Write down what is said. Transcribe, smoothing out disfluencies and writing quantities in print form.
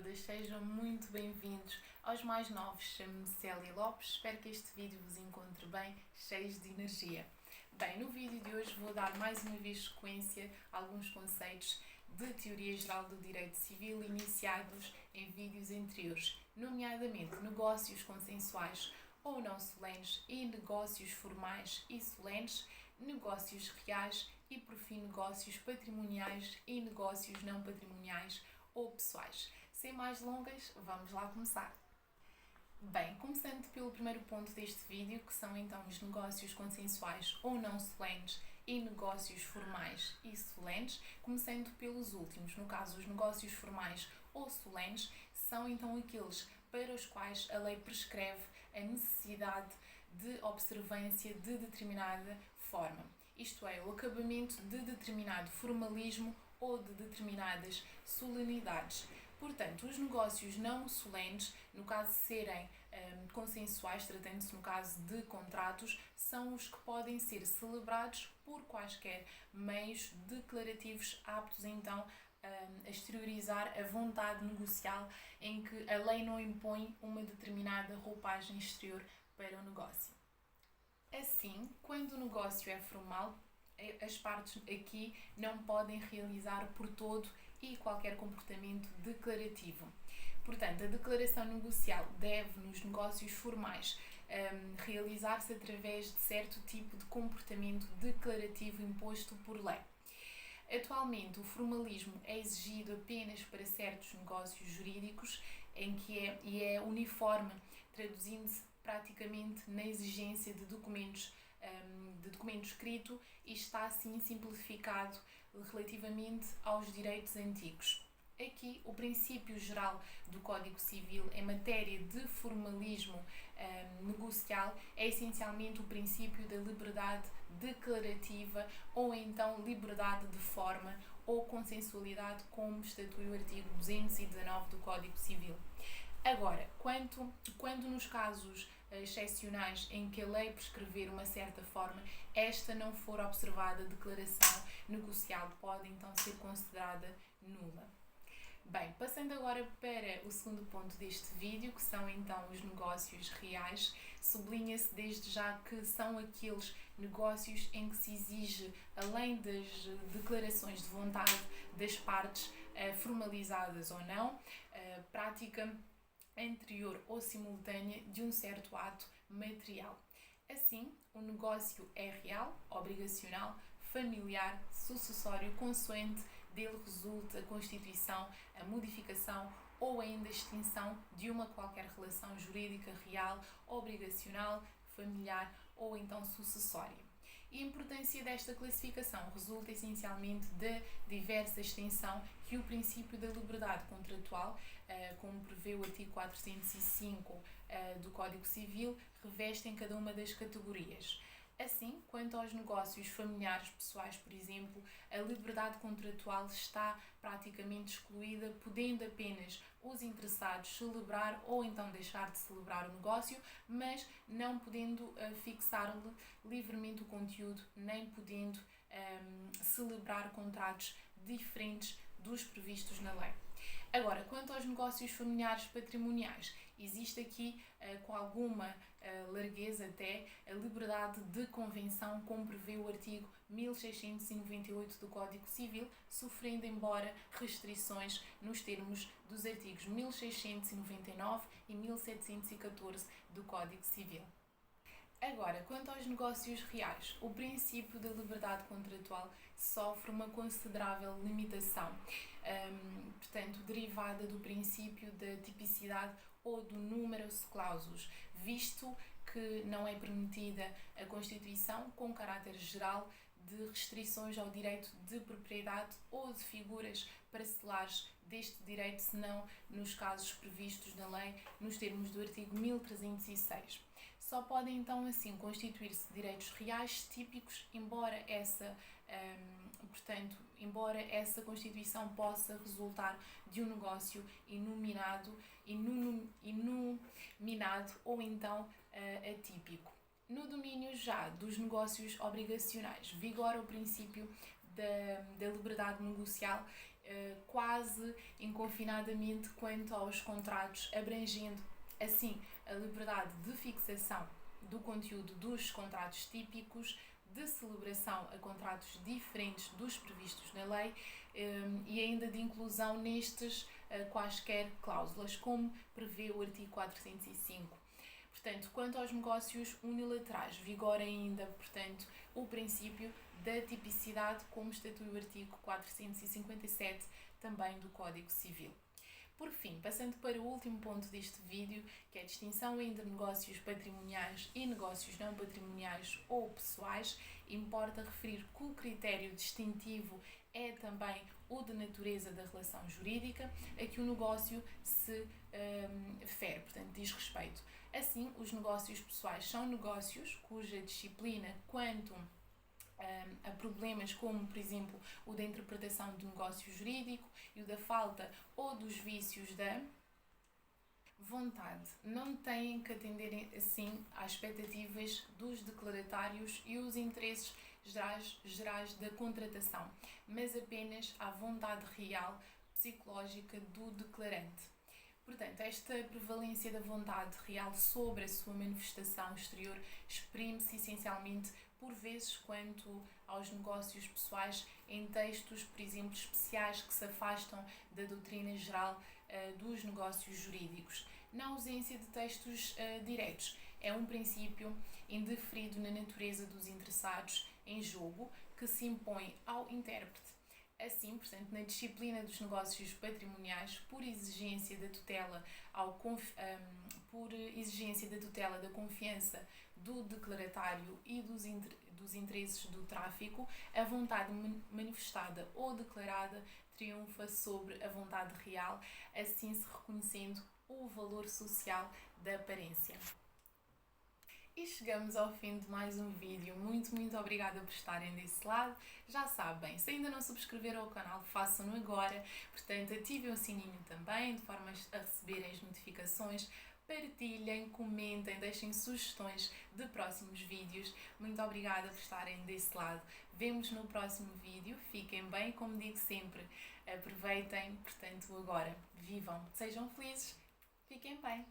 todas, sejam muito bem-vindos aos mais novos. Chamo-me Célia Lopes, espero que este vídeo vos encontre bem, cheios de energia. Bem, no vídeo de hoje vou dar mais uma vez sequência a alguns conceitos de teoria geral do direito civil iniciados em vídeos anteriores, nomeadamente negócios consensuais ou não solenes e negócios formais e solenes, negócios reais e, por fim, negócios patrimoniais e negócios não patrimoniais ou pessoais. Sem mais longas, vamos lá começar. Bem, começando pelo primeiro ponto deste vídeo, que são então os negócios consensuais ou não solenes e negócios formais e solenes, começando pelos últimos. No caso, os negócios formais ou solenes são então aqueles para os quais a lei prescreve a necessidade de observância de determinada forma. Isto é, o acabamento de determinado formalismo ou de determinadas solenidades. Portanto, os negócios não solenes, no caso de serem consensuais, tratando-se no caso de contratos, são os que podem ser celebrados por quaisquer meios declarativos aptos então a exteriorizar a vontade negocial, em que a lei não impõe uma determinada roupagem exterior para o negócio. Assim, quando o negócio é formal, as partes aqui não podem realizar por todo e qualquer comportamento declarativo. Portanto, a declaração negocial deve, nos negócios formais, realizar-se através de certo tipo de comportamento declarativo imposto por lei. Atualmente, o formalismo é exigido apenas para certos negócios jurídicos, em que é uniforme, traduzindo-se praticamente na exigência de documento escrito, e está assim simplificado relativamente aos direitos antigos. Aqui, o princípio geral do Código Civil em matéria de formalismo negocial é essencialmente o princípio da liberdade declarativa ou então liberdade de forma ou consensualidade, como estatui o artigo 219 do Código Civil. Agora, quando nos casos excepcionais em que a lei prescrever uma certa forma, esta não for observada, a declaração negocial pode então ser considerada nula. Bem, passando agora para o segundo ponto deste vídeo, que são então os negócios reais, sublinha-se desde já que são aqueles negócios em que se exige, além das declarações de vontade das partes formalizadas ou não, prática anterior ou simultânea de um certo ato material. Assim, o negócio é real, obrigacional, familiar, sucessório, consoante dele resulta a constituição, a modificação ou ainda a extinção de uma qualquer relação jurídica real, obrigacional, familiar ou então sucessória. E a importância desta classificação resulta essencialmente da diversa extensão que o princípio da liberdade contratual, como prevê o artigo 405 do Código Civil, reveste em cada uma das categorias. Assim, quanto aos negócios familiares pessoais, por exemplo, a liberdade contratual está praticamente excluída, podendo apenas os interessados celebrar ou então deixar de celebrar o negócio, mas não podendo fixar-lhe livremente o conteúdo, nem podendo celebrar contratos diferentes dos previstos na lei. Agora, quanto aos negócios familiares patrimoniais, existe aqui, com alguma largueza até, a liberdade de convenção, como prevê o artigo 1698 do Código Civil, sofrendo embora restrições nos termos dos artigos 1699 e 1714 do Código Civil. Agora, quanto aos negócios reais, o princípio da liberdade contratual sofre uma considerável limitação, portanto, derivada do princípio da tipicidade ou do numerus clausus, visto que não é permitida a constituição com caráter geral de restrições ao direito de propriedade ou de figuras parcelares deste direito, senão nos casos previstos na lei, nos termos do artigo 1306. Só podem então assim constituir-se direitos reais típicos, embora essa constituição possa resultar de um negócio inominado ou então atípico. No domínio já dos negócios obrigacionais, vigora o princípio da liberdade negocial, quase inconfinadamente quanto aos contratos, abrangendo assim a liberdade de fixação do conteúdo dos contratos típicos, de celebração a contratos diferentes dos previstos na lei e ainda de inclusão nestes quaisquer cláusulas, como prevê o artigo 405. Portanto, quanto aos negócios unilaterais, vigora ainda, portanto, o princípio da tipicidade, como estatui o artigo 457 também do Código Civil. Por fim, passando para o último ponto deste vídeo, que é a distinção entre negócios patrimoniais e negócios não patrimoniais ou pessoais, importa referir que o critério distintivo é também o de natureza da relação jurídica a que o negócio se refere, portanto, diz respeito. Assim, os negócios pessoais são negócios cuja disciplina, quanto a problemas como, por exemplo, o da interpretação do negócio jurídico e o da falta ou dos vícios da vontade, não têm que atender assim às expectativas dos declaratários e os interesses gerais da contratação, mas apenas à vontade real psicológica do declarante. Portanto, esta prevalência da vontade real sobre a sua manifestação exterior exprime-se essencialmente por vezes quanto aos negócios pessoais em textos, por exemplo, especiais que se afastam da doutrina geral dos negócios jurídicos. Na ausência de textos diretos, é um princípio indeferido na natureza dos interessados em jogo que se impõe ao intérprete. Assim, portanto, na disciplina dos negócios patrimoniais, por exigência da tutela da confiança do declaratário e dos interesses do tráfico, a vontade manifestada ou declarada triunfa sobre a vontade real, assim se reconhecendo o valor social da aparência. E chegamos ao fim de mais um vídeo. Muito obrigada por estarem desse lado. Já sabem, se ainda não subscreveram ao canal, façam-no agora. Portanto, ativem o sininho também, de forma a receberem as notificações. Partilhem, comentem, deixem sugestões de próximos vídeos. Muito obrigada por estarem desse lado. Vemo-nos no próximo vídeo. Fiquem bem, como digo sempre. Aproveitem, portanto, agora. Vivam, sejam felizes. Fiquem bem.